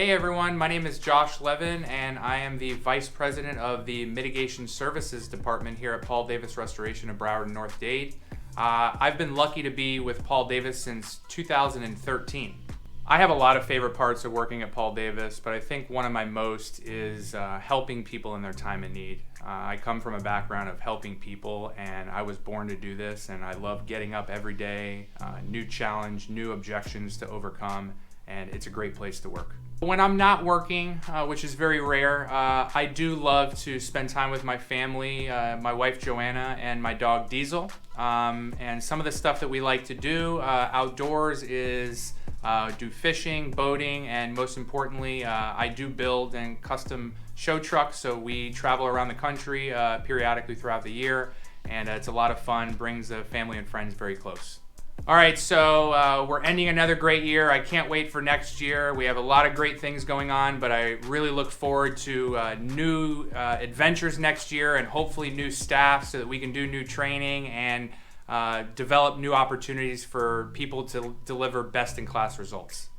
Hey everyone, my name is Josh Levin and I am the Vice President of the Mitigation Services Department here at Paul Davis Restoration of Broward and North Dade. I've been lucky to be with Paul Davis since 2013. I have a lot of favorite parts of working at Paul Davis, but I think one of my most is helping people in their time of need. I come from a background of helping people, and I was born to do this, and I love getting up every day, new challenge, new objections to overcome, and it's a great place to work. When I'm not working, which is very rare, I do love to spend time with my family, my wife Joanna and my dog Diesel. And some of the stuff that we like to do outdoors is do fishing, boating, and most importantly, I do build and custom show trucks, so we travel around the country periodically throughout the year, and it's a lot of fun, brings the family and friends very close. All right, so we're ending another great year. I can't wait for next year. We have a lot of great things going on, but I really look forward to new adventures next year and hopefully new staff so that we can do new training and develop new opportunities for people to deliver best-in-class results.